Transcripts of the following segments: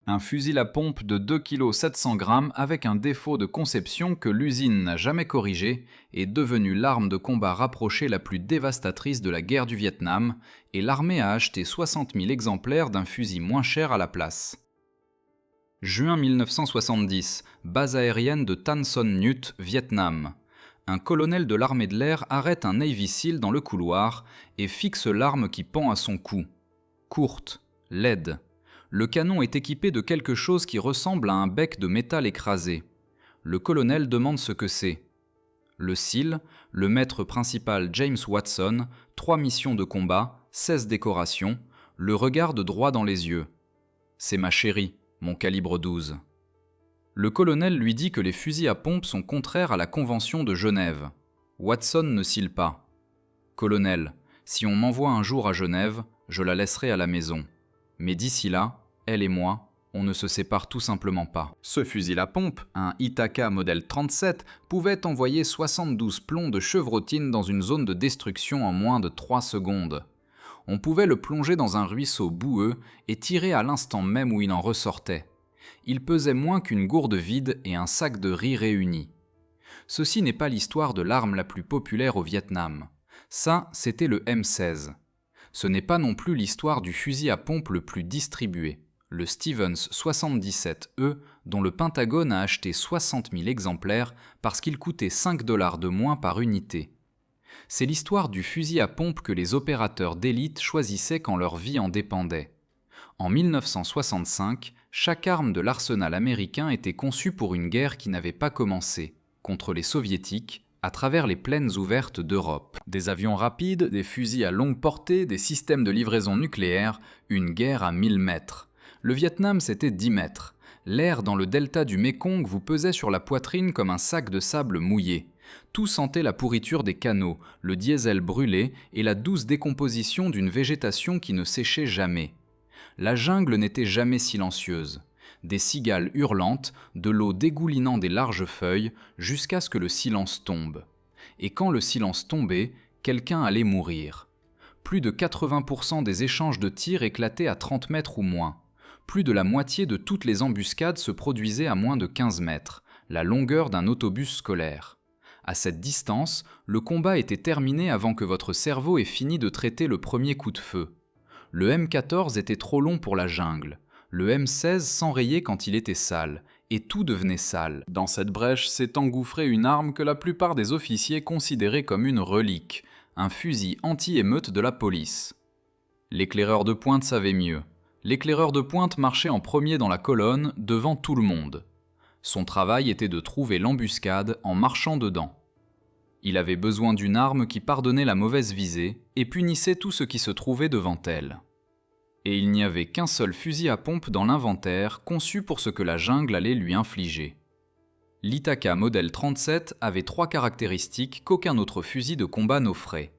Un fusil à pompe de 2,7 kg avec un défaut de conception que l'usine n'a jamais corrigé est devenu l'arme de combat rapprochée la plus dévastatrice de la guerre du Vietnam et l'armée a acheté 60 000 exemplaires d'un fusil moins cher à la place. Juin 1970, base aérienne de Tan Son Nhut, Vietnam. Un colonel de l'armée de l'air arrête un Navy SEAL dans le couloir et fixe l'arme qui pend à son cou. Courte, laide. Le canon est équipé de quelque chose qui ressemble à un bec de métal écrasé. Le colonel demande ce que c'est. Le SEAL, le maître principal James Watson, 3 missions de combat, 16 décorations, le regarde droit dans les yeux. « C'est ma chérie, mon calibre 12. » Le colonel lui dit que les fusils à pompe sont contraires à la Convention de Genève. Watson ne cille pas. « Colonel, si on m'envoie un jour à Genève, je la laisserai à la maison. Mais d'ici là, elle et moi, on ne se sépare tout simplement pas. » Ce fusil à pompe, un Ithaca modèle 37, pouvait envoyer 72 plombs de chevrotine dans une zone de destruction en moins de 3 secondes. On pouvait le plonger dans un ruisseau boueux et tirer à l'instant même où il en ressortait. Il pesait moins qu'une gourde vide et un sac de riz réunis. Ceci n'est pas l'histoire de l'arme la plus populaire au Vietnam. Ça, c'était le M16. Ce n'est pas non plus l'histoire du fusil à pompe le plus distribué, le Stevens 77E, dont le Pentagone a acheté 60 000 exemplaires parce qu'il coûtait 5 $ de moins par unité. C'est l'histoire du fusil à pompe que les opérateurs d'élite choisissaient quand leur vie en dépendait. En 1965, chaque arme de l'arsenal américain était conçue pour une guerre qui n'avait pas commencé, contre les soviétiques, à travers les plaines ouvertes d'Europe. Des avions rapides, des fusils à longue portée, des systèmes de livraison nucléaire, une guerre à 1000 mètres. Le Vietnam, c'était 10 mètres. L'air dans le delta du Mékong vous pesait sur la poitrine comme un sac de sable mouillé. Tout sentait la pourriture des canaux, le diesel brûlé et la douce décomposition d'une végétation qui ne séchait jamais. La jungle n'était jamais silencieuse. Des cigales hurlantes, de l'eau dégoulinant des larges feuilles, jusqu'à ce que le silence tombe. Et quand le silence tombait, quelqu'un allait mourir. Plus de 80% des échanges de tirs éclataient à 30 mètres ou moins. Plus de la moitié de toutes les embuscades se produisaient à moins de 15 mètres, la longueur d'un autobus scolaire. À cette distance, le combat était terminé avant que votre cerveau ait fini de traiter le premier coup de feu. Le M14 était trop long pour la jungle. Le M16 s'enrayait quand il était sale, et tout devenait sale. Dans cette brèche s'est engouffrée une arme que la plupart des officiers considéraient comme une relique, un fusil anti-émeute de la police. L'éclaireur de pointe savait mieux. L'éclaireur de pointe marchait en premier dans la colonne, devant tout le monde. Son travail était de trouver l'embuscade en marchant dedans. Il avait besoin d'une arme qui pardonnait la mauvaise visée et punissait tout ce qui se trouvait devant elle. Et il n'y avait qu'un seul fusil à pompe dans l'inventaire conçu pour ce que la jungle allait lui infliger. L'Ithaca modèle 37 avait 3 caractéristiques qu'aucun autre fusil de combat n'offrait.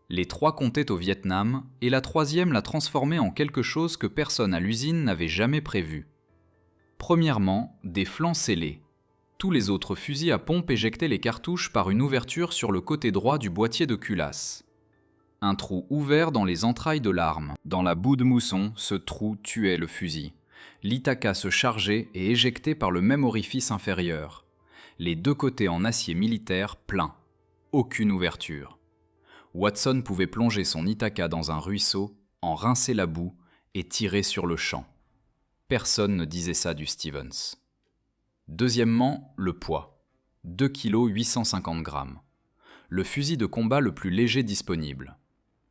Les 3 comptaient au Vietnam et la 3e la transformait en quelque chose que personne à l'usine n'avait jamais prévu. Premièrement, des flancs scellés. Tous les autres fusils à pompe éjectaient les cartouches par une ouverture sur le côté droit du boîtier de culasse. Un trou ouvert dans les entrailles de l'arme. Dans la boue de mousson, ce trou tuait le fusil. L'Ithaca se chargeait et éjectait par le même orifice inférieur. Les 2 côtés en acier militaire pleins. Aucune ouverture. Watson pouvait plonger son Ithaca dans un ruisseau, en rincer la boue et tirer sur le champ. Personne ne disait ça du Stevens. Deuxièmement, le poids. 2 kg 850 g. Le fusil de combat le plus léger disponible.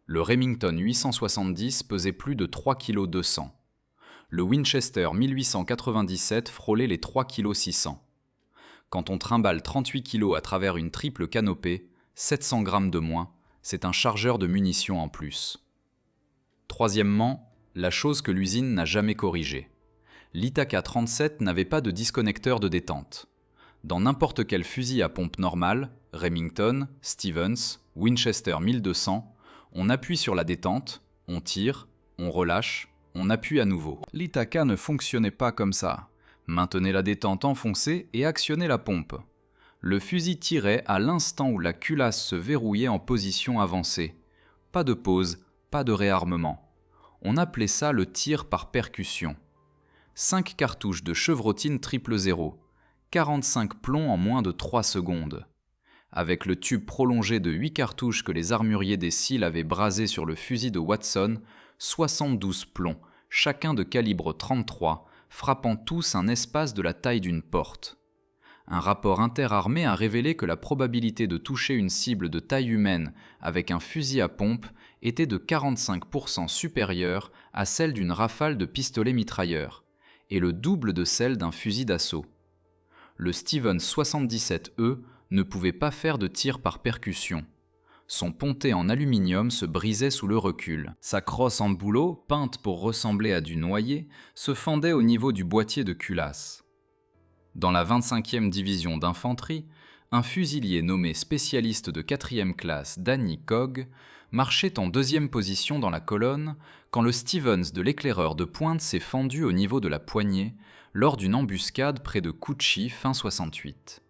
Le Remington 870 pesait plus de 3 kg 200. Le Winchester 1897 frôlait les 3 kg 600. Quand on trimballe 38 kg à travers une triple canopée, 700 g de moins, c'est un chargeur de munitions en plus. Troisièmement, la chose que l'usine n'a jamais corrigée. L'Ithaca 37 n'avait pas de disconnecteur de détente. Dans n'importe quel fusil à pompe normal, Remington, Stevens, Winchester 1200, on appuie sur la détente, on tire, on relâche, on appuie à nouveau. L'Ithaca ne fonctionnait pas comme ça. Maintenez la détente enfoncée et actionnez la pompe. Le fusil tirait à l'instant où la culasse se verrouillait en position avancée. Pas de pause, pas de réarmement. On appelait ça le tir par percussion. 5 cartouches de chevrotine 000, 45 plombs en moins de 3 secondes. Avec le tube prolongé de 8 cartouches que les armuriers des SEAL avaient brasé sur le fusil de Watson, 72 plombs, chacun de calibre 33, frappant tous un espace de la taille d'une porte. Un rapport interarmé a révélé que la probabilité de toucher une cible de taille humaine avec un fusil à pompe était de 45% supérieure à celle d'une rafale de pistolet mitrailleur, et le double de celle d'un fusil d'assaut. Le Stevens 77E ne pouvait pas faire de tir par percussion. Son pontet en aluminium se brisait sous le recul. Sa crosse en bouleau, peinte pour ressembler à du noyer, se fendait au niveau du boîtier de culasse. Dans la 25e division d'infanterie, un fusilier nommé spécialiste de 4e classe Danny Cogg marchait en 2e position dans la colonne quand le Stevens de l'éclaireur de pointe s'est fendu au niveau de la poignée lors d'une embuscade près de Cucci fin 68.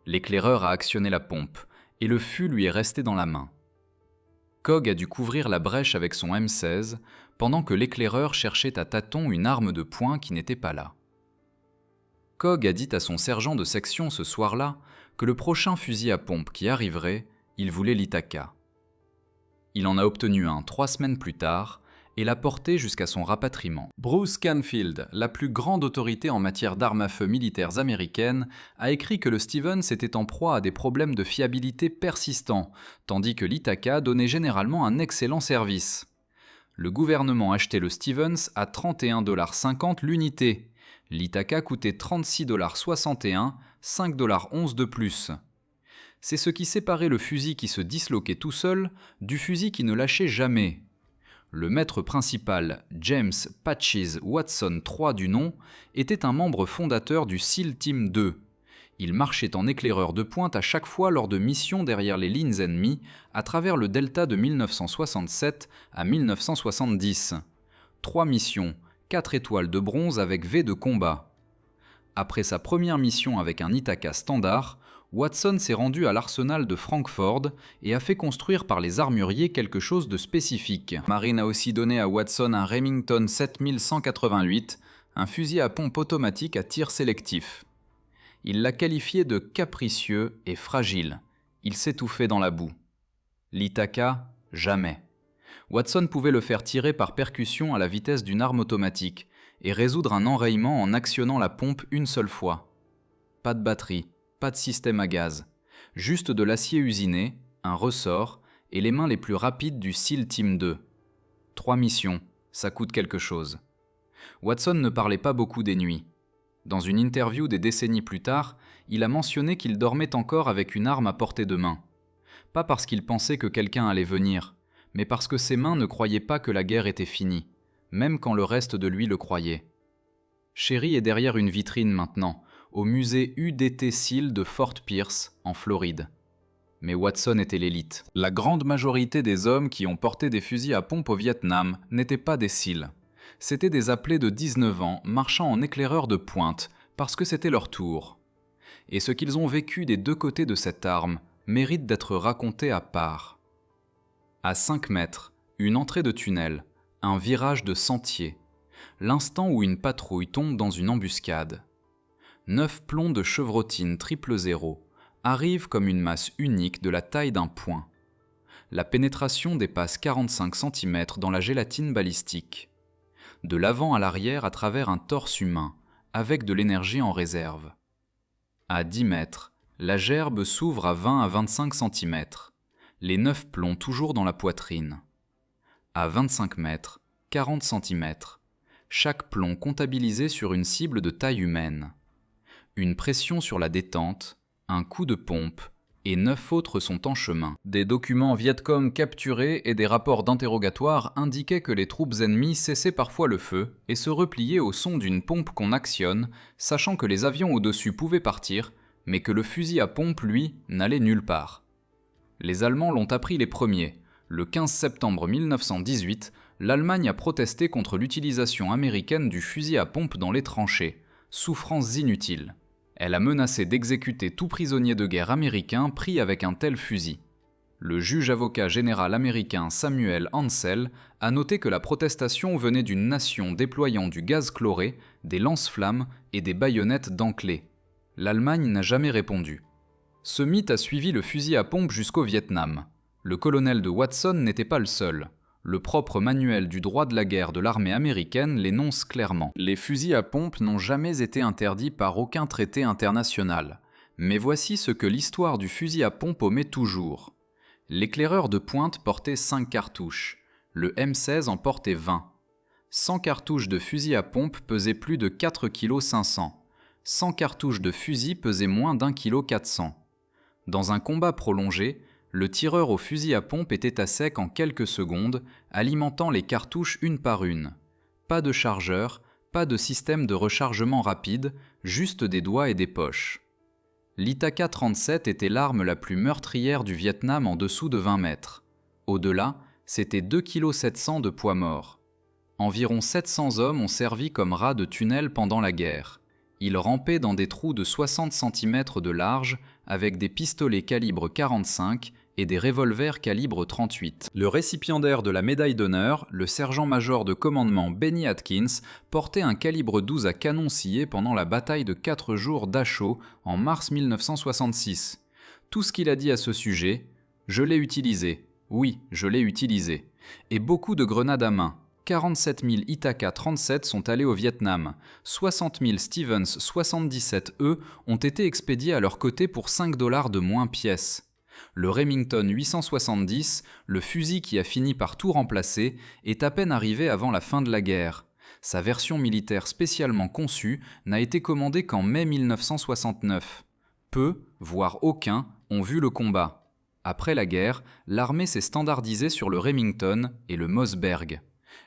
L'éclaireur a actionné la pompe et le fût lui est resté dans la main. Cogg a dû couvrir la brèche avec son M16 pendant que l'éclaireur cherchait à tâtons une arme de poing qui n'était pas là. Cogg a dit à son sergent de section ce soir-là que le prochain fusil à pompe qui arriverait, il voulait l'Ithaca. Il en a obtenu un 3 semaines plus tard et l'a porté jusqu'à son rapatriement. Bruce Canfield, la plus grande autorité en matière d'armes à feu militaires américaines, a écrit que le Stevens était en proie à des problèmes de fiabilité persistants, tandis que l'Ithaca donnait généralement un excellent service. Le gouvernement achetait le Stevens à 31,50$ l'unité. L'Ithaca coûtait 36,61$, 5,11$ de plus. C'est ce qui séparait le fusil qui se disloquait tout seul du fusil qui ne lâchait jamais. Le maître principal, James Patches Watson III du nom, était un membre fondateur du SEAL Team 2. Il marchait en éclaireur de pointe à chaque fois lors de missions derrière les lignes ennemies à travers le delta de 1967 à 1970. 3 missions, 4 étoiles de bronze avec V de combat. Après sa première mission avec un Ithaca standard, Watson s'est rendu à l'arsenal de Frankford et a fait construire par les armuriers quelque chose de spécifique. Marine a aussi donné à Watson un Remington 7188, un fusil à pompe automatique à tir sélectif. Il l'a qualifié de capricieux et fragile. Il s'étouffait dans la boue. L'Ithaca, jamais. Watson pouvait le faire tirer par percussion à la vitesse d'une arme automatique et résoudre un enrayement en actionnant la pompe une seule fois. Pas de batterie. Pas de système à gaz, juste de l'acier usiné, un ressort et les mains les plus rapides du SEAL Team 2. 3 missions, ça coûte quelque chose. Watson ne parlait pas beaucoup des nuits. Dans une interview des décennies plus tard, il a mentionné qu'il dormait encore avec une arme à portée de main. Pas parce qu'il pensait que quelqu'un allait venir, mais parce que ses mains ne croyaient pas que la guerre était finie, même quand le reste de lui le croyait. Sherry est derrière une vitrine maintenant, au musée UDT SEAL de Fort Pierce, en Floride. Mais Watson était l'élite. La grande majorité des hommes qui ont porté des fusils à pompe au Vietnam n'étaient pas des SEAL. C'étaient des appelés de 19 ans marchant en éclaireur de pointe, parce que c'était leur tour. Et ce qu'ils ont vécu des deux côtés de cette arme mérite d'être raconté à part. À 5 mètres, une entrée de tunnel, un virage de sentier, l'instant où une patrouille tombe dans une embuscade. 9 plombs de chevrotine 000 arrivent comme une masse unique de la taille d'un poing. La pénétration dépasse 45 cm dans la gélatine balistique. De l'avant à l'arrière à travers un torse humain, avec de l'énergie en réserve. À 10 mètres, la gerbe s'ouvre à 20 à 25 cm. Les 9 plombs toujours dans la poitrine. À 25 mètres, 40 cm. Chaque plomb comptabilisé sur une cible de taille humaine. Une pression sur la détente, un coup de pompe, et 9 autres sont en chemin. Des documents Vietcong capturés et des rapports d'interrogatoire indiquaient que les troupes ennemies cessaient parfois le feu et se repliaient au son d'une pompe qu'on actionne, sachant que les avions au-dessus pouvaient partir, mais que le fusil à pompe, lui, n'allait nulle part. Les Allemands l'ont appris les premiers. Le 15 septembre 1918, l'Allemagne a protesté contre l'utilisation américaine du fusil à pompe dans les tranchées. Souffrances inutiles. Elle a menacé d'exécuter tout prisonnier de guerre américain pris avec un tel fusil. Le juge-avocat général américain Samuel Ansel a noté que la protestation venait d'une nation déployant du gaz chloré, des lance-flammes et des baïonnettes dentelées. L'Allemagne n'a jamais répondu. Ce mythe a suivi le fusil à pompe jusqu'au Vietnam. Le colonel de Watson n'était pas le seul. Le propre manuel du droit de la guerre de l'armée américaine l'énonce clairement. Les fusils à pompe n'ont jamais été interdits par aucun traité international. Mais voici ce que l'histoire du fusil à pompe omet toujours. L'éclaireur de pointe portait 5 cartouches. Le M16 en portait 20. 100 cartouches de fusil à pompe pesaient plus de 4,5 kg. 100 cartouches de fusil pesaient moins d'1,4 kg. Dans un combat prolongé, le tireur au fusil à pompe était à sec en quelques secondes, alimentant les cartouches une par une. Pas de chargeur, pas de système de rechargement rapide, juste des doigts et des poches. L'Itaka-37 était l'arme la plus meurtrière du Vietnam en dessous de 20 mètres. Au-delà, c'était 2,7 kg de poids mort. Environ 700 hommes ont servi comme rats de tunnel pendant la guerre. Ils rampaient dans des trous de 60 cm de large avec des pistolets calibre 45 et des revolvers calibre 38. Le récipiendaire de la médaille d'honneur, le sergent-major de commandement Benny Atkins, portait un calibre 12 à canon scié pendant la bataille de 4 jours d'Achau en mars 1966. Tout ce qu'il a dit à ce sujet, « Je l'ai utilisé, oui, je l'ai utilisé », et beaucoup de grenades à main. 47 000 Itaka-37 sont allés au Vietnam, 60 000 Stevens 77E ont été expédiés à leur côté pour 5 $ de moins pièce. Le Remington 870, le fusil qui a fini par tout remplacer, est à peine arrivé avant la fin de la guerre. Sa version militaire spécialement conçue n'a été commandée qu'en mai 1969. Peu, voire aucun, ont vu le combat. Après la guerre, l'armée s'est standardisée sur le Remington et le Mossberg.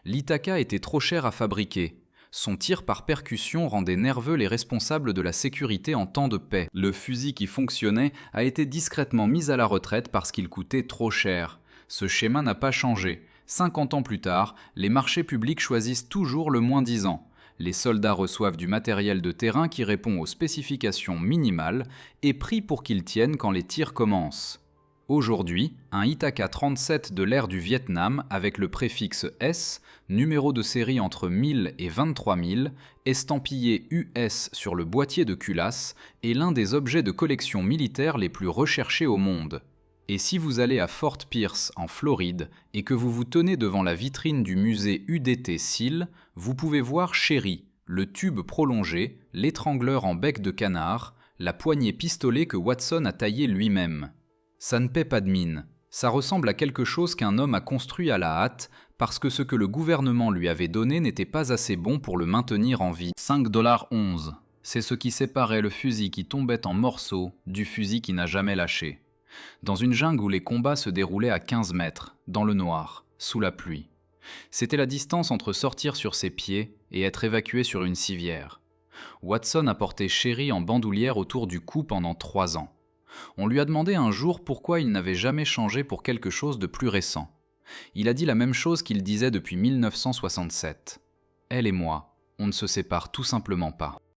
L'Itaka était trop cher à fabriquer. Son tir par percussion rendait nerveux les responsables de la sécurité en temps de paix. Le fusil qui fonctionnait a été discrètement mis à la retraite parce qu'il coûtait trop cher. Ce schéma n'a pas changé. 50 ans plus tard, les marchés publics choisissent toujours le moins-disant. Les soldats reçoivent du matériel de terrain qui répond aux spécifications minimales et prient pour qu'ils tiennent quand les tirs commencent. Aujourd'hui, un Itaka-37 de l'ère du Vietnam avec le préfixe S, numéro de série entre 1000 et 23 000, estampillé US sur le boîtier de culasse, est l'un des objets de collection militaire les plus recherchés au monde. Et si vous allez à Fort Pierce, en Floride, et que vous vous tenez devant la vitrine du musée UDT SEAL, vous pouvez voir Sherry, le tube prolongé, l'étrangleur en bec de canard, la poignée pistolet que Watson a taillé lui-même. Ça ne paie pas de mine. Ça ressemble à quelque chose qu'un homme a construit à la hâte parce que ce que le gouvernement lui avait donné n'était pas assez bon pour le maintenir en vie. 5,11 $. C'est ce qui séparait le fusil qui tombait en morceaux du fusil qui n'a jamais lâché. Dans une jungle où les combats se déroulaient à 15 mètres, dans le noir, sous la pluie. C'était la distance entre sortir sur ses pieds et être évacué sur une civière. Watson a porté Sherry en bandoulière autour du cou pendant 3 ans. On lui a demandé un jour pourquoi il n'avait jamais changé pour quelque chose de plus récent. Il a dit la même chose qu'il disait depuis 1967. Elle et moi, on ne se sépare tout simplement pas.